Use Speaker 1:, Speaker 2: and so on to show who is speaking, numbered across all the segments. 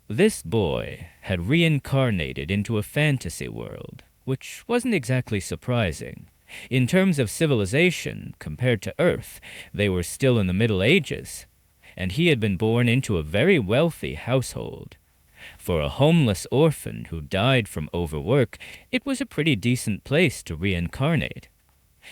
Speaker 1: This boy had reincarnated into a fantasy world, which wasn't exactly surprising. In terms of civilization, compared to Earth, they were still in the Middle Ages, and he had been born into a very wealthy household. For a homeless orphan who died from overwork, it was a pretty decent place to reincarnate.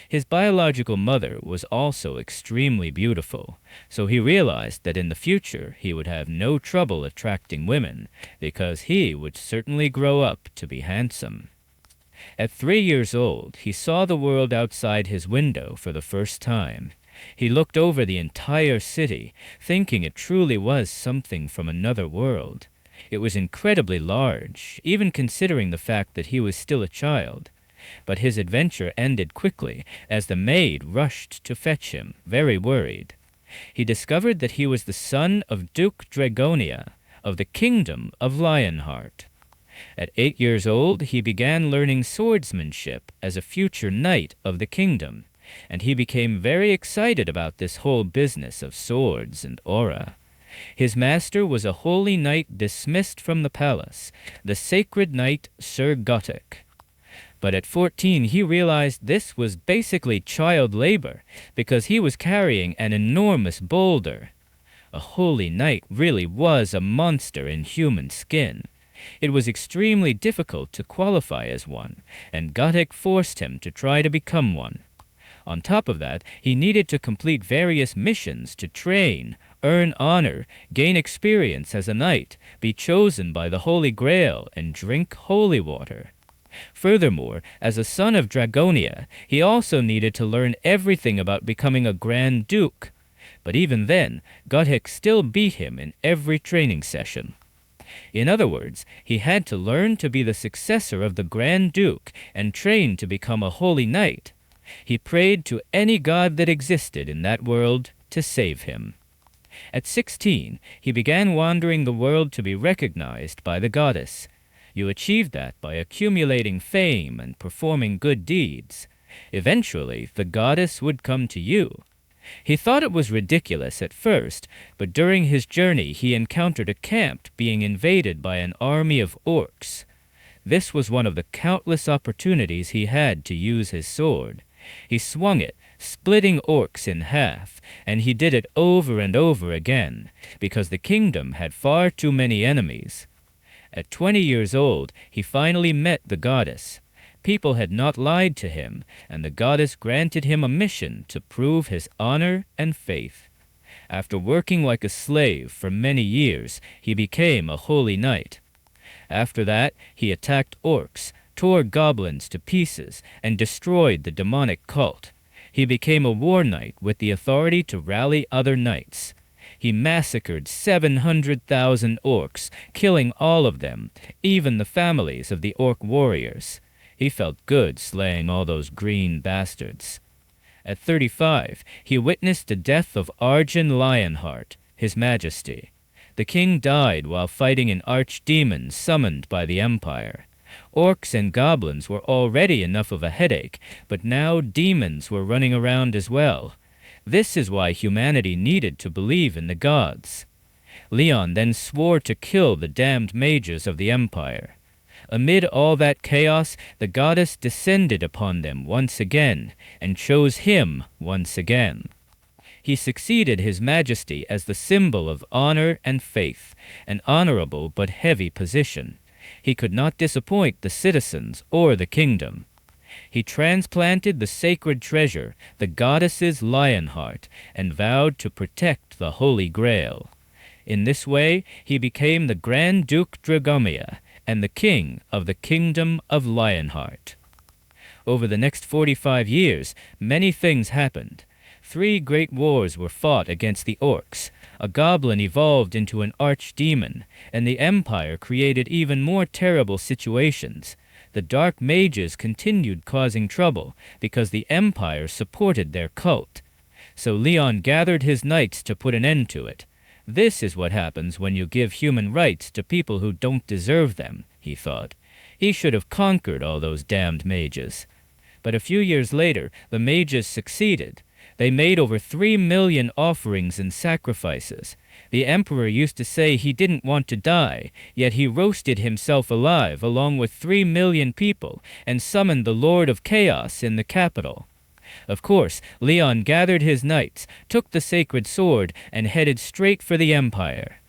Speaker 1: His biological mother was also extremely beautiful, so he realized that in the future he would have no trouble attracting women, because he would certainly grow up to be handsome. At 3 years old, he saw the world outside his window for the first time. He looked over the entire city, thinking it truly was something from another world. It was incredibly large, even considering the fact that he was still a child. But his adventure ended quickly, as the maid rushed to fetch him, very worried. He discovered that he was the son of Duke Dragonia, of the kingdom of Lionheart. At 8 years old, he began learning swordsmanship as a future knight of the kingdom, and he became very excited about this whole business of swords and aura. His master was a holy knight dismissed from the palace, the sacred knight Sir Gotik. But at 14, he realized this was basically child labor, because he was carrying an enormous boulder. A holy knight really was a monster in human skin. It was extremely difficult to qualify as one, and Gotik forced him to try to become one. On top of that, he needed to complete various missions to train, earn honor, gain experience as a knight, be chosen by the Holy Grail, and drink holy water. Furthermore, as a son of Dragonia, he also needed to learn everything about becoming a Grand Duke. But even then, Gotik still beat him in every training session. In other words, he had to learn to be the successor of the Grand Duke and train to become a holy knight. He prayed to any god that existed in that world to save him. At 16, he began wandering the world to be recognized by the goddess. You achieved that by accumulating fame and performing good deeds. Eventually, the goddess would come to you. He thought it was ridiculous at first, but during his journey he encountered a camp being invaded by an army of orcs. This was one of the countless opportunities he had to use his sword. He swung it, splitting orcs in half, and he did it over and over again, because the kingdom had far too many enemies. At 20 years old, he finally met the goddess. People had not lied to him, and the goddess granted him a mission to prove his honor and faith. After working like a slave for many years, he became a holy knight. After that, he attacked orcs, tore goblins to pieces, and destroyed the demonic cult. He became a war knight with the authority to rally other knights. He massacred 700,000 orcs, killing all of them, even the families of the orc warriors. He felt good slaying all those green bastards. At 35, he witnessed the death of Arjun Lionheart, his majesty. The king died while fighting an archdemon summoned by the empire. Orcs and goblins were already enough of a headache, but now demons were running around as well. This is why humanity needed to believe in the gods. Leon then swore to kill the damned mages of the empire. Amid all that chaos, the goddess descended upon them once again, and chose him once again. He succeeded his majesty as the symbol of honor and faith, an honorable but heavy position. He could not disappoint the citizens or the kingdom. He transplanted the sacred treasure, the goddess's Lionheart, and vowed to protect the Holy Grail. In this way, he became the Grand Duke Dragomia and the king of the kingdom of Lionheart. Over the next 45 years, many things happened. 3 great wars were fought against the orcs. A goblin evolved into an archdemon, and the empire created even more terrible situations. The dark mages continued causing trouble because the empire supported their cult. So Leon gathered his knights to put an end to it. This is what happens when you give human rights to people who don't deserve them, he thought. He should have conquered all those damned mages. But a few years later, the mages succeeded. They made over 3 million offerings and sacrifices. The emperor used to say he didn't want to die, yet he roasted himself alive along with 3 million people and summoned the Lord of Chaos in the capital. Of course, Leon gathered his knights, took the sacred sword, and headed straight for the empire.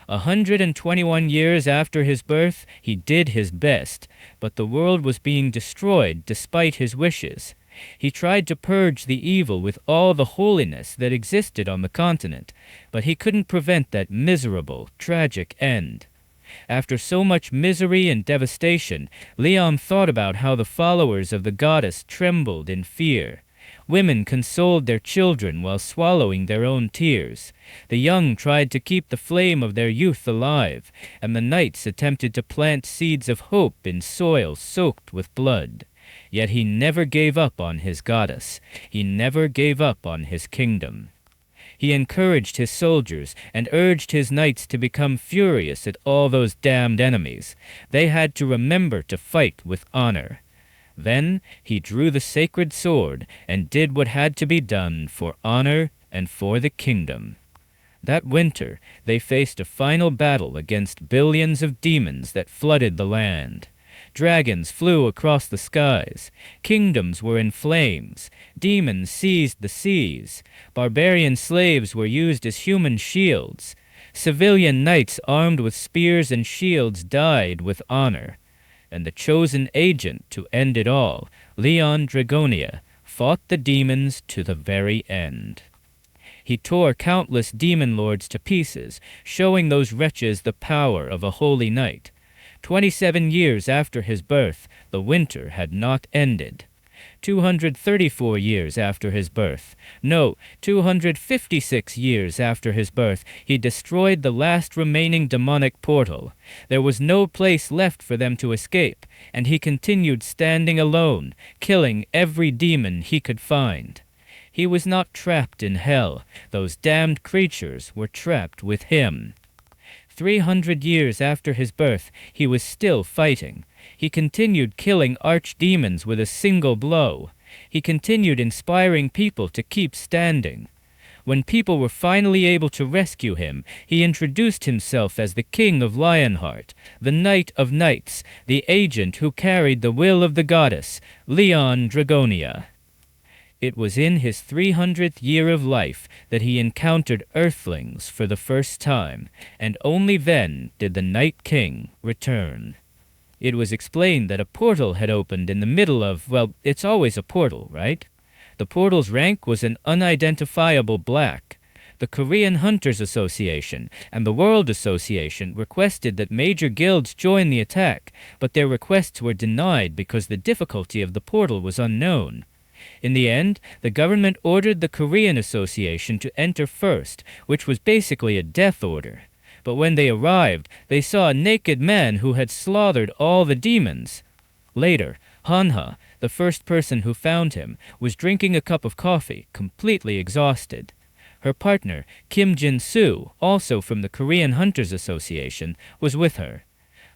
Speaker 1: 121 years after his birth, he did his best, but the world was being destroyed despite his wishes. He tried to purge the evil with all the holiness that existed on the continent, but he couldn't prevent that miserable, tragic end. After so much misery and devastation, Leon thought about how the followers of the goddess trembled in fear. Women consoled their children while swallowing their own tears. The young tried to keep the flame of their youth alive, and the knights attempted to plant seeds of hope in soil soaked with blood. Yet he never gave up on his goddess. He never gave up on his kingdom. He encouraged his soldiers and urged his knights to become furious at all those damned enemies. They had to remember to fight with honor. Then he drew the sacred sword and did what had to be done for honor and for the kingdom. That winter, they faced a final battle against billions of demons that flooded the land. Dragons flew across the skies. Kingdoms were in flames. Demons seized the seas. Barbarian slaves were used as human shields. Civilian knights armed with spears and shields died with honor. And the chosen agent to end it all, Leon Dragonia, fought the demons to the very end. He tore countless demon lords to pieces, showing those wretches the power of a holy knight. 27 years after his birth, the winter had not ended. 234 years after his birth, no, 256 years after his birth, he destroyed the last remaining demonic portal. There was no place left for them to escape, and he continued standing alone, killing every demon he could find. He was not trapped in hell. Those damned creatures were trapped with him. 300 years after his birth, he was still fighting. He continued killing archdemons with a single blow. He continued inspiring people to keep standing. When people were finally able to rescue him, he introduced himself as the King of Lionheart, the Knight of Knights, the agent who carried the will of the goddess, Leon Dragonia. It was in his 300th year of life that he encountered Earthlings for the first time, and only then did the Night King return. It was explained that a portal had opened in the middle of, well, it's always a portal, right? The portal's rank was an unidentifiable black. The Korean Hunters Association and the World Association requested that major guilds join the attack, but their requests were denied because the difficulty of the portal was unknown. In the end, the government ordered the Korean Association to enter first, which was basically a death order. But when they arrived, they saw a naked man who had slaughtered all the demons. Later, Manhwa, the first person who found him, was drinking a cup of coffee, completely exhausted. Her partner, Kim Jin-soo, also from the Korean Hunters Association, was with her.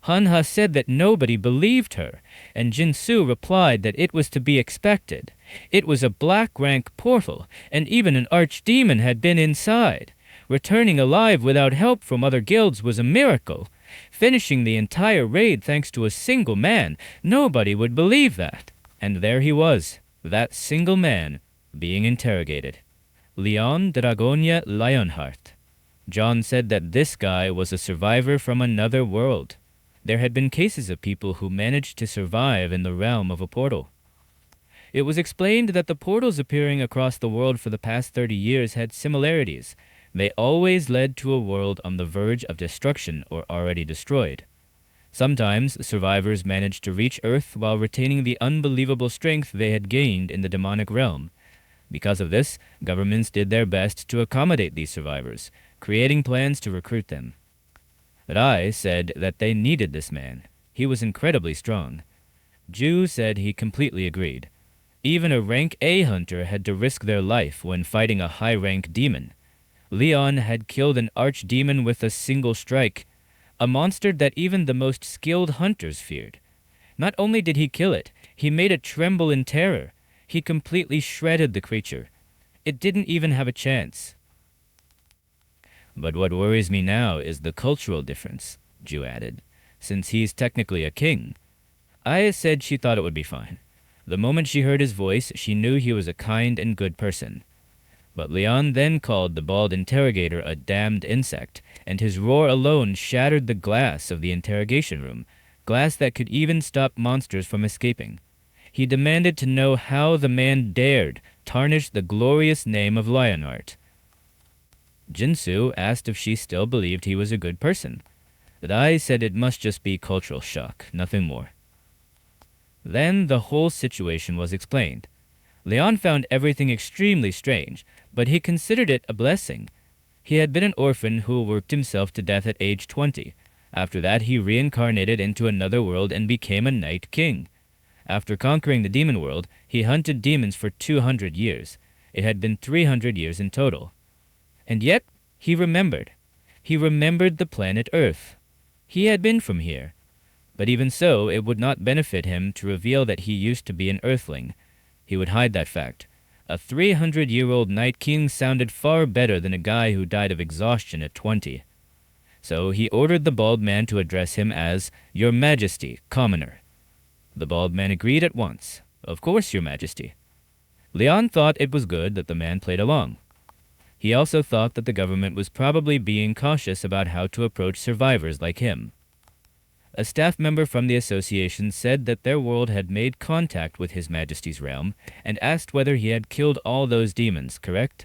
Speaker 1: Manhwa said that nobody believed her, and Jin-soo replied that it was to be expected. It was a black rank portal, and even an archdemon had been inside. Returning alive without help from other guilds was a miracle. Finishing the entire raid thanks to a single man, nobody would believe that. And there he was, that single man, being interrogated. Leon Dragonia Lionheart. John said that this guy was a survivor from another world. There had been cases of people who managed to survive in the realm of a portal. It was explained that the portals appearing across the world for the past 30 years had similarities. They always led to a world on the verge of destruction or already destroyed. Sometimes survivors managed to reach Earth while retaining the unbelievable strength they had gained in the demonic realm. Because of this, governments did their best to accommodate these survivors, creating plans to recruit them. Rai said that they needed this man. He was incredibly strong. Zhu said he completely agreed. Even a rank A hunter had to risk their life when fighting a high-rank demon. Leon had killed an archdemon with a single strike, a monster that even the most skilled hunters feared. Not only did he kill it, he made it tremble in terror. He completely shredded the creature. It didn't even have a chance. But what worries me now is the cultural difference, Zhu added, since he's technically a king. Aya said she thought it would be fine. The moment she heard his voice, she knew he was a kind and good person. But Leon then called the bald interrogator a damned insect, and his roar alone shattered the glass of the interrogation room, glass that could even stop monsters from escaping. He demanded to know how the man dared tarnish the glorious name of Lionheart. Jinsu asked if she still believed he was a good person. Dai said it must just be cultural shock, nothing more. Then the whole situation was explained. Leon found everything extremely strange, but he considered it a blessing. He had been an orphan who worked himself to death at age 20. After that, he reincarnated into another world and became a night king. After conquering the demon world, he hunted demons for 200 years. It had been 300 years in total. And yet, he remembered. He remembered the planet Earth. He had been from here. But even so, it would not benefit him to reveal that he used to be an Earthling. He would hide that fact. A 300-year-old Night King sounded far better than a guy who died of exhaustion at 20. So he ordered the bald man to address him as Your Majesty, Commoner. The bald man agreed at once. Of course, Your Majesty. Leon thought it was good that the man played along. He also thought that the government was probably being cautious about how to approach survivors like him. A staff member from the association said that their world had made contact with His Majesty's realm and asked whether he had killed all those demons, correct?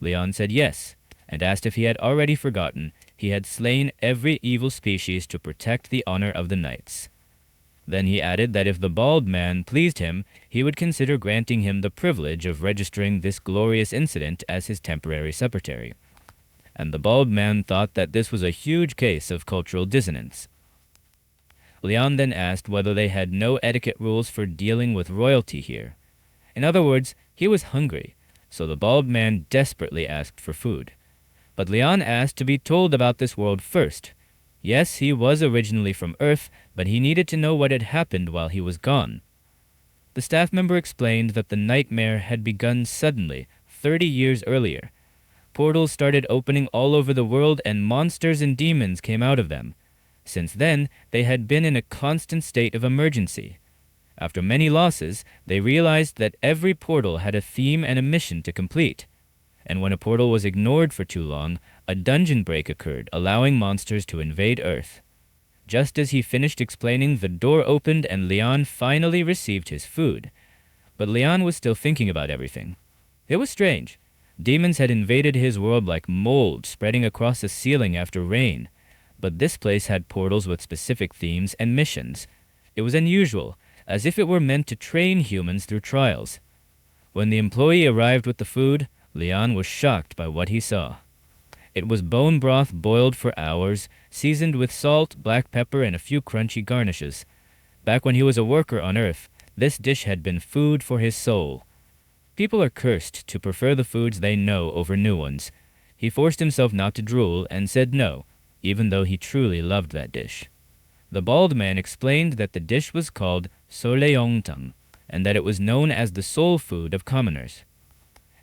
Speaker 1: Leon said yes, and asked if he had already forgotten he had slain every evil species to protect the honor of the knights. Then he added that if the bald man pleased him, he would consider granting him the privilege of registering this glorious incident as his temporary secretary. And the bald man thought that this was a huge case of cultural dissonance. Leon then asked whether they had no etiquette rules for dealing with royalty here. In other words, he was hungry, so the bald man desperately asked for food. But Leon asked to be told about this world first. Yes, he was originally from Earth, but he needed to know what had happened while he was gone. The staff member explained that the nightmare had begun suddenly, 30 years earlier. Portals started opening all over the world and monsters and demons came out of them. Since then, they had been in a constant state of emergency. After many losses, they realized that every portal had a theme and a mission to complete. And when a portal was ignored for too long, a dungeon break occurred, allowing monsters to invade Earth. Just as he finished explaining, the door opened and Leon finally received his food. But Leon was still thinking about everything. It was strange. Demons had invaded his world like mold spreading across the ceiling after rain. But this place had portals with specific themes and missions. It was unusual, as if it were meant to train humans through trials. When the employee arrived with the food, Leon was shocked by what he saw. It was bone broth boiled for hours, seasoned with salt, black pepper, and a few crunchy garnishes. Back when he was a worker on Earth, this dish had been food for his soul. People are cursed to prefer the foods they know over new ones. He forced himself not to drool and said no, even though he truly loved that dish. The bald man explained that the dish was called soleongtang, and that it was known as the soul food of commoners.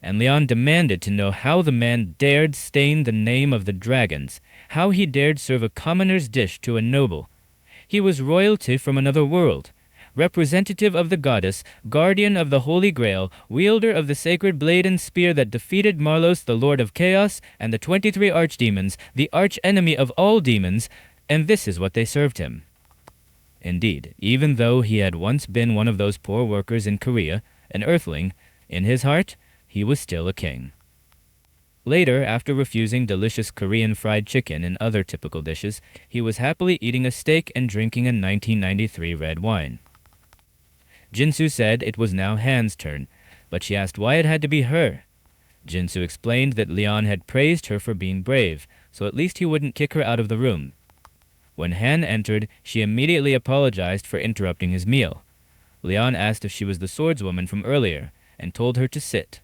Speaker 1: And Leon demanded to know how the man dared stain the name of the dragons, how he dared serve a commoner's dish to a noble. He was royalty from another world, representative of the goddess, guardian of the Holy Grail, wielder of the sacred blade and spear that defeated Marlos, the Lord of Chaos, and the 23 archdemons, the arch-enemy of all demons, and this is what they served him. Indeed, even though he had once been one of those poor workers in Korea, an earthling, in his heart, he was still a king. Later, after refusing delicious Korean fried chicken and other typical dishes, he was happily eating a steak and drinking a 1993 red wine. Jinsu said it was now Han's turn, but she asked why it had to be her. Jinsu explained that Leon had praised her for being brave, so at least he wouldn't kick her out of the room. When Han entered, she immediately apologized for interrupting his meal. Leon asked if she was the swordswoman from earlier, and told her to sit.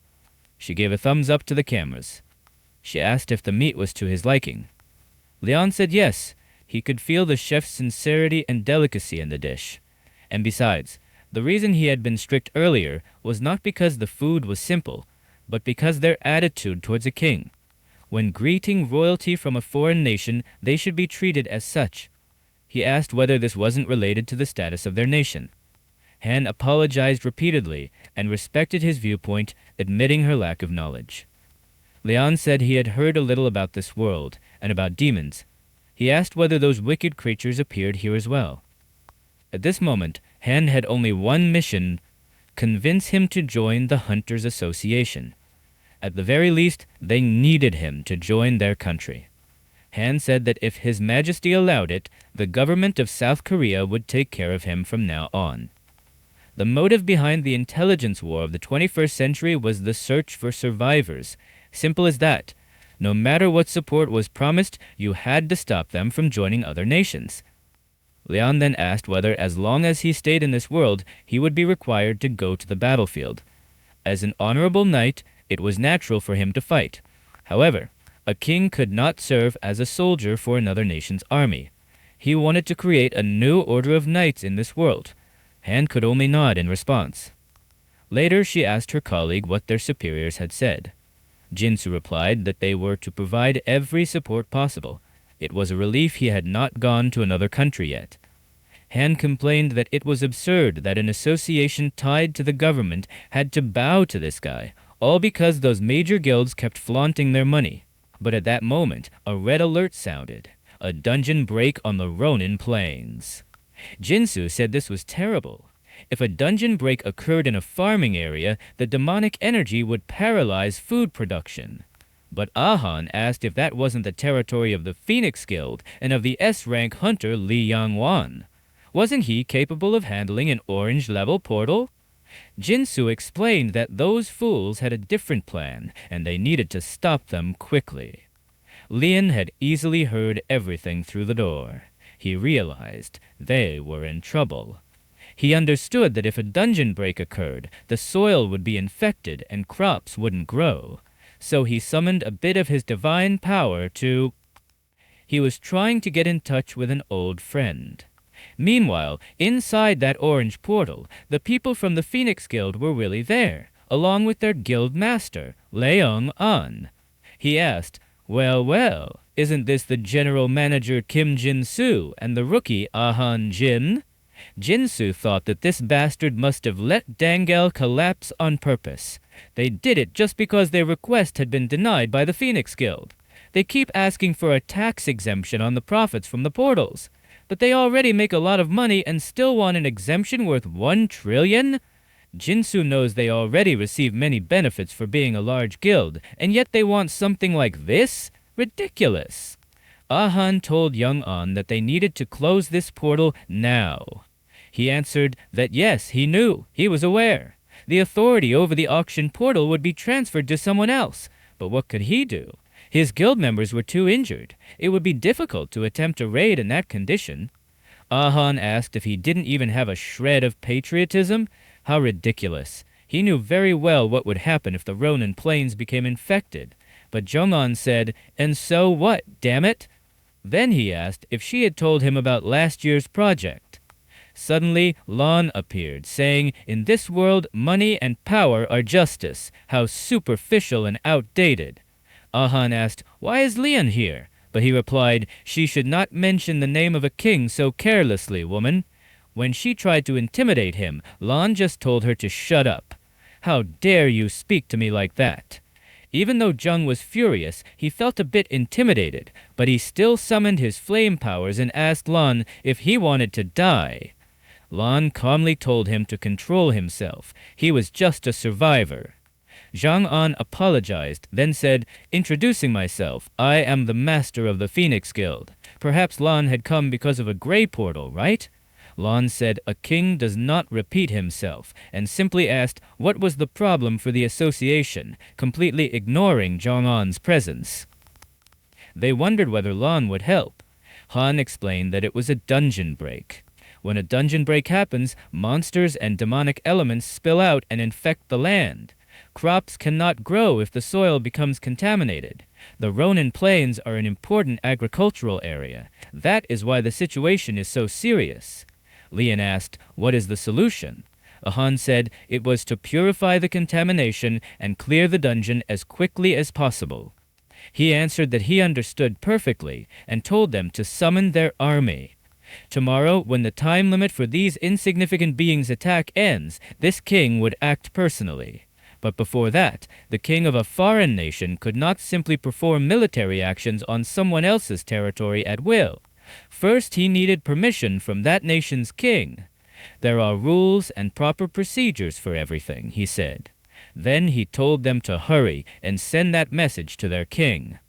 Speaker 1: She gave a thumbs up to the cameras. She asked if the meat was to his liking. Leon said yes. He could feel the chef's sincerity and delicacy in the dish. And besides, the reason he had been strict earlier was not because the food was simple, but because their attitude towards a king. When greeting royalty from a foreign nation, they should be treated as such. He asked whether this wasn't related to the status of their nation. Han apologized repeatedly and respected his viewpoint, admitting her lack of knowledge. Lian said he had heard a little about this world and about demons. He asked whether those wicked creatures appeared here as well. At this moment, Han had only one mission: convince him to join the Hunters Association. At the very least, they needed him to join their country. Han said that if His Majesty allowed it, the government of South Korea would take care of him from now on. The motive behind the intelligence war of the 21st century was the search for survivors. Simple as that. No matter what support was promised, you had to stop them from joining other nations. Lian then asked whether, as long as he stayed in this world, he would be required to go to the battlefield. As an honorable knight, it was natural for him to fight. However, a king could not serve as a soldier for another nation's army. He wanted to create a new order of knights in this world. Han could only nod in response. Later, she asked her colleague what their superiors had said. Jinsu replied that they were to provide every support possible. It was a relief he had not gone to another country yet. Han complained that it was absurd that an association tied to the government had to bow to this guy, all because those major guilds kept flaunting their money. But at that moment, a red alert sounded. A dungeon break on the Ronin Plains. Jinsu said this was terrible. If a dungeon break occurred in a farming area, the demonic energy would paralyze food production. But Ahan asked if that wasn't the territory of the Phoenix Guild and of the S-rank hunter Li Yangwan. Wasn't he capable of handling an orange-level portal? Jinsu explained that those fools had a different plan, and they needed to stop them quickly. Lian had easily heard everything through the door. He realized they were in trouble. He understood that if a dungeon break occurred, the soil would be infected and crops wouldn't grow. So he summoned a bit of his divine power to... He was trying to get in touch with an old friend. Meanwhile, inside that orange portal, the people from the Phoenix Guild were really there, along with their guild master, Leung An. He asked, well, isn't this the general manager Kim Jin-soo and the rookie Ahan Jin? Jinsu thought that this bastard must have let Dangel collapse on purpose. They did it just because their request had been denied by the Phoenix Guild. They keep asking for a tax exemption on the profits from the portals. But they already make a lot of money and still want an exemption worth 1 trillion? Jinsu knows they already receive many benefits for being a large guild, and yet they want something like this? Ridiculous. Ahan told Young An that they needed to close this portal now. He answered that yes, he knew, he was aware. The authority over the auction portal would be transferred to someone else. But what could he do? His guild members were too injured. It would be difficult to attempt a raid in that condition. Ahan asked if he didn't even have a shred of patriotism. How ridiculous. He knew very well what would happen if the Ronin Plains became infected. But Jong-an said, and so what, damn it? Then he asked if she had told him about last year's project. Suddenly, Lan appeared, saying, in this world, money and power are justice. How superficial and outdated. Ahan asked, why is Lian here? But he replied, she should not mention the name of a king so carelessly, woman. When she tried to intimidate him, Lan just told her to shut up. How dare you speak to me like that? Even though Zheng was furious, he felt a bit intimidated, but he still summoned his flame powers and asked Lan if he wanted to die. Lan calmly told him to control himself. He was just a survivor. Zhang An apologized, then said, introducing myself, I am the master of the Phoenix Guild. Perhaps Lan had come because of a gray portal, right? Lan said a king does not repeat himself, and simply asked what was the problem for the association, completely ignoring Zhang An's presence. They wondered whether Lan would help. Han explained that it was a dungeon break. When a dungeon break happens, monsters and demonic elements spill out and infect the land. Crops cannot grow if the soil becomes contaminated. The Ronin Plains are an important agricultural area. That is why the situation is so serious. Lian asked, what is the solution? Han said it was to purify the contamination and clear the dungeon as quickly as possible. He answered that he understood perfectly and told them to summon their army. Tomorrow, when the time limit for these insignificant beings' attack ends, this king would act personally. But before that, the king of a foreign nation could not simply perform military actions on someone else's territory at will. First, he needed permission from that nation's king. There are rules and proper procedures for everything, he said. Then he told them to hurry and send that message to their king.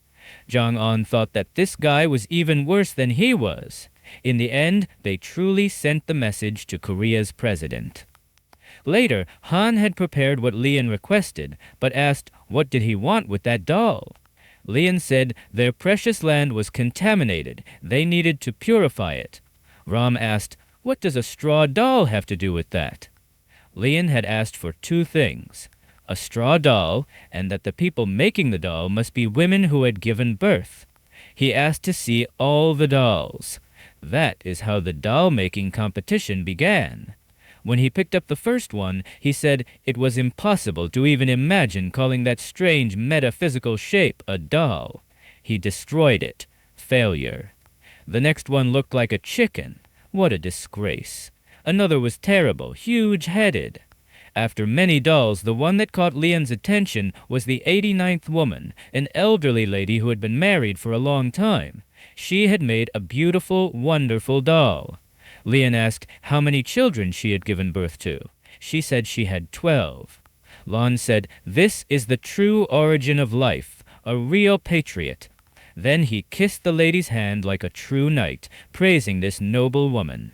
Speaker 1: Jong-un thought that this guy was even worse than he was. In the end, they truly sent the message to Korea's president. Later, Han had prepared what Lian requested, but asked what did he want with that doll. Lian said their precious land was contaminated. They needed to purify it. Ram asked, what does a straw doll have to do with that? Lian had asked for two things: a straw doll, and that the people making the doll must be women who had given birth. He asked to see all the dolls. That is how the doll-making competition began. When he picked up the first one, he said it was impossible to even imagine calling that strange metaphysical shape a doll. He destroyed it. Failure. The next one looked like a chicken. What a disgrace. Another was terrible, huge-headed. After many dolls, the one that caught Lian's attention was the 89th woman, an elderly lady who had been married for a long time. She had made a beautiful, wonderful doll. Lian asked how many children she had given birth to. She said she had 12. Lon said, this is the true origin of life, a real patriot. Then he kissed the lady's hand like a true knight, praising this noble woman.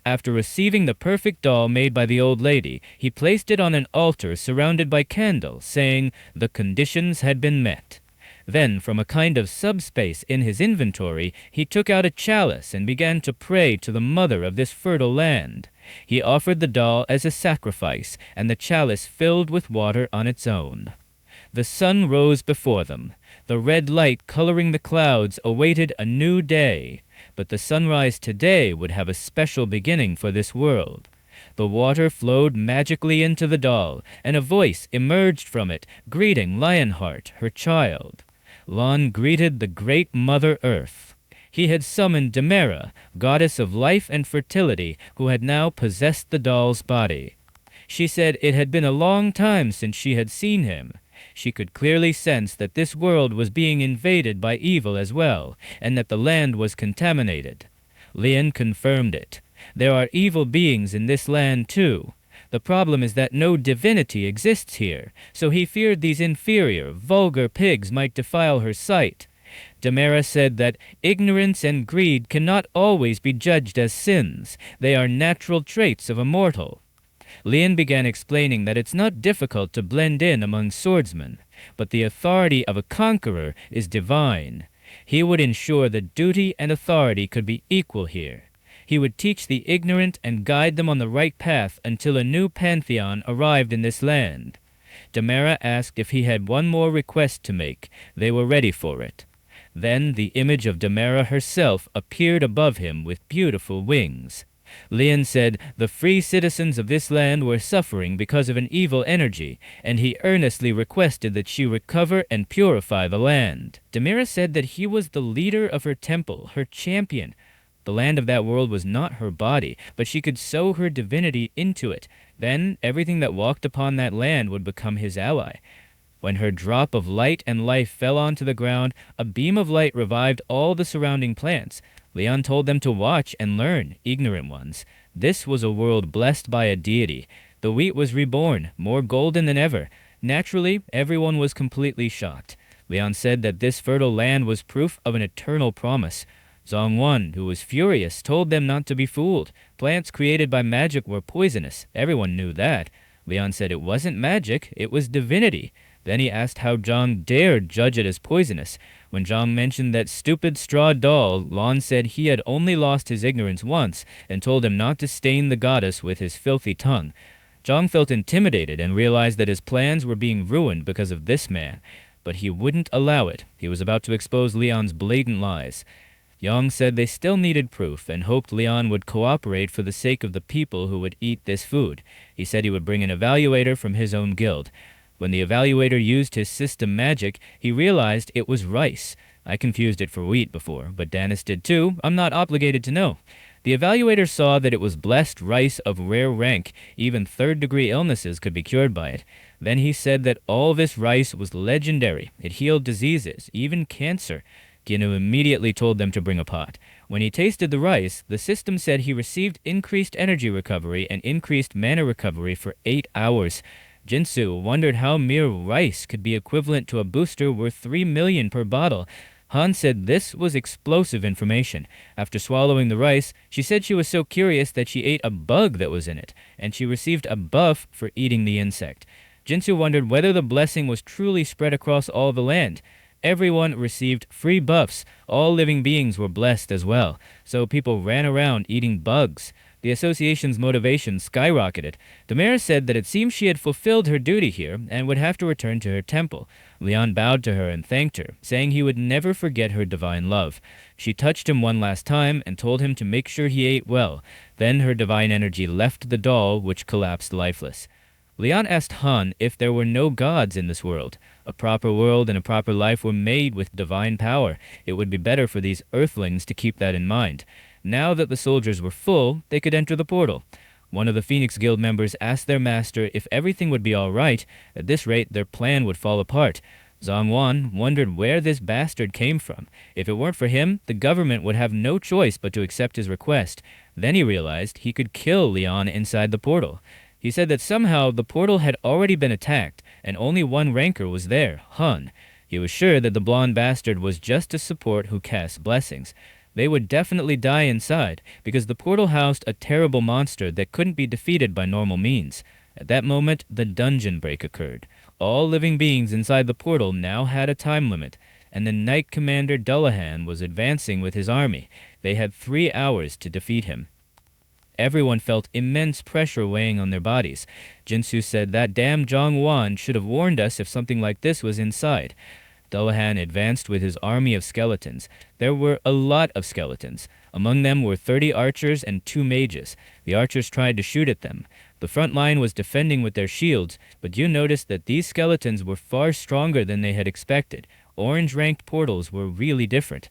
Speaker 1: After receiving the perfect doll made by the old lady, he placed it on an altar surrounded by candles, saying the conditions had been met. Then, from a kind of subspace in his inventory, he took out a chalice and began to pray to the mother of this fertile land. He offered the doll as a sacrifice, and the chalice filled with water on its own. The sun rose before them. The red light coloring the clouds awaited a new day. But the sunrise today would have a special beginning for this world. The water flowed magically into the doll, and a voice emerged from it, greeting Lionheart, her child. Lon greeted the great Mother Earth. He had summoned Demera, goddess of life and fertility, who had now possessed the doll's body. She said it had been a long time since she had seen him. She could clearly sense that this world was being invaded by evil as well, and that the land was contaminated. Lian confirmed it. There are evil beings in this land too. The problem is that no divinity exists here, so he feared these inferior, vulgar pigs might defile her sight. Demera said that ignorance and greed cannot always be judged as sins. They are natural traits of a mortal. Lian began explaining that it's not difficult to blend in among swordsmen, but the authority of a conqueror is divine. He would ensure that duty and authority could be equal here. He would teach the ignorant and guide them on the right path until a new pantheon arrived in this land. Demera asked if he had one more request to make. They were ready for it. Then the image of Demera herself appeared above him with beautiful wings. Lian said the free citizens of this land were suffering because of an evil energy, and he earnestly requested that she recover and purify the land. Demera said that he was the leader of her temple, her champion. The land of that world was not her body, but she could sow her divinity into it. Then everything that walked upon that land would become his ally. When her drop of light and life fell onto the ground, a beam of light revived all the surrounding plants. Leon told them to watch and learn, ignorant ones. This was a world blessed by a deity. The wheat was reborn, more golden than ever. Naturally, everyone was completely shocked. Leon said that this fertile land was proof of an eternal promise. Zhong-wan, who was furious, told them not to be fooled. Plants created by magic were poisonous. Everyone knew that. Leon said it wasn't magic, it was divinity. Then he asked how Zhang dared judge it as poisonous. When Zhang mentioned that stupid straw doll, Lon said he had only lost his ignorance once and told him not to stain the goddess with his filthy tongue. Zhang felt intimidated and realized that his plans were being ruined because of this man. But he wouldn't allow it. He was about to expose Leon's blatant lies. Yang said they still needed proof and hoped Leon would cooperate for the sake of the people who would eat this food. He said he would bring an evaluator from his own guild. When the evaluator used his system magic, he realized it was rice. I confused it for wheat before, but Danis did too. I'm not obligated to know. The evaluator saw that it was blessed rice of rare rank. Even third-degree illnesses could be cured by it. Then he said that all this rice was legendary. It healed diseases, even cancer. Ginu immediately told them to bring a pot. When he tasted the rice, the system said he received increased energy recovery and increased mana recovery for 8 hours. Jinsu wondered how mere rice could be equivalent to a booster worth 3 million per bottle. Han said this was explosive information. After swallowing the rice, she said she was so curious that she ate a bug that was in it, and she received a buff for eating the insect. Jinsu wondered whether the blessing was truly spread across all the land. Everyone received free buffs. All living beings were blessed as well, so people ran around eating bugs. The association's motivation skyrocketed. Demira said that it seemed she had fulfilled her duty here and would have to return to her temple. Leon bowed to her and thanked her, saying he would never forget her divine love. She touched him one last time and told him to make sure he ate well. Then her divine energy left the doll, which collapsed lifeless. Leon asked Han if there were no gods in this world. A proper world and a proper life were made with divine power. It would be better for these earthlings to keep that in mind. Now that the soldiers were full, they could enter the portal. One of the Phoenix Guild members asked their master if everything would be all right. At this rate, their plan would fall apart. Zhang wondered where this bastard came from. If it weren't for him, the government would have no choice but to accept his request. Then he realized he could kill Leon inside the portal. He said that somehow the portal had already been attacked, and only one ranker was there, Han. He was sure that the blonde bastard was just a support who cast blessings. They would definitely die inside, because the portal housed a terrible monster that couldn't be defeated by normal means. At that moment, the dungeon break occurred. All living beings inside the portal now had a time limit, and the Knight Commander Dullahan was advancing with his army. They had 3 hours to defeat him. Everyone felt immense pressure weighing on their bodies. Jinsu said that damn Zhang should have warned us if something like this was inside. Dullahan advanced with his army of skeletons. There were a lot of skeletons. Among them were 30 archers and 2 mages. The archers tried to shoot at them. The front line was defending with their shields, but you noticed that these skeletons were far stronger than they had expected. Orange-ranked portals were really different.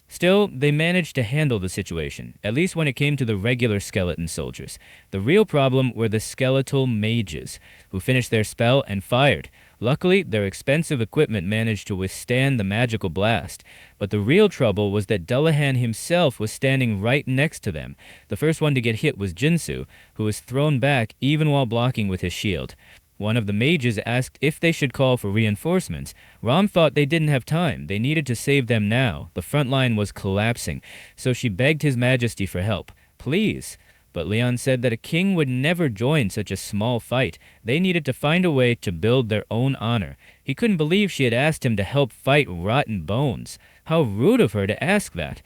Speaker 1: Still, they managed to handle the situation, at least when it came to the regular skeleton soldiers. The real problem were the skeletal mages, who finished their spell and fired. Luckily, their expensive equipment managed to withstand the magical blast. But the real trouble was that Dullahan himself was standing right next to them. The first one to get hit was Jinsu, who was thrown back even while blocking with his shield. One of the mages asked if they should call for reinforcements. Ram thought they didn't have time. They needed to save them now. The front line was collapsing, so she begged His Majesty for help. Please. But Leon said that a king would never join such a small fight. They needed to find a way to build their own honor. He couldn't believe she had asked him to help fight rotten bones. How rude of her to ask that.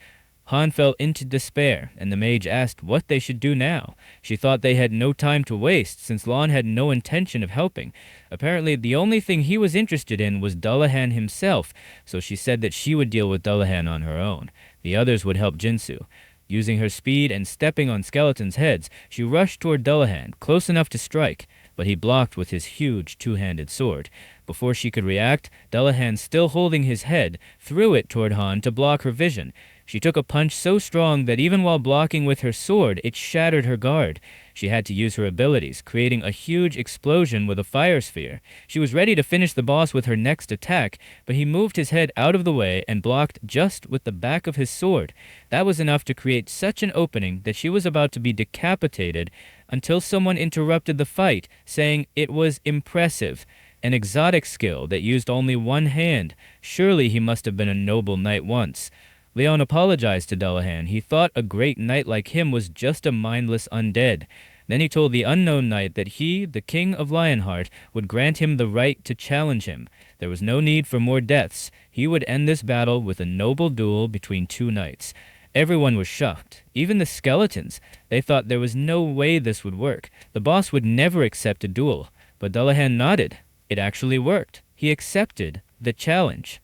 Speaker 1: Han fell into despair, and the mage asked what they should do now. She thought they had no time to waste, since Lon had no intention of helping. Apparently, the only thing he was interested in was Dullahan himself, so she said that she would deal with Dullahan on her own. The others would help Jinsu. Using her speed and stepping on skeletons' heads, she rushed toward Dullahan, close enough to strike, but he blocked with his huge two-handed sword. Before she could react, Dullahan, still holding his head, threw it toward Han to block her vision. She took a punch so strong that even while blocking with her sword, it shattered her guard. She had to use her abilities, creating a huge explosion with a fire sphere. She was ready to finish the boss with her next attack, but he moved his head out of the way and blocked just with the back of his sword. That was enough to create such an opening that she was about to be decapitated until someone interrupted the fight, saying it was impressive. An exotic skill that used only one hand. Surely he must have been a noble knight once. Leon apologized to Dullahan. He thought a great knight like him was just a mindless undead. Then he told the unknown knight that he, the king of Lionheart, would grant him the right to challenge him. There was no need for more deaths. He would end this battle with a noble duel between 2 knights. Everyone was shocked, even the skeletons. They thought there was no way this would work. The boss would never accept a duel. But Dullahan nodded. It actually worked. He accepted the challenge.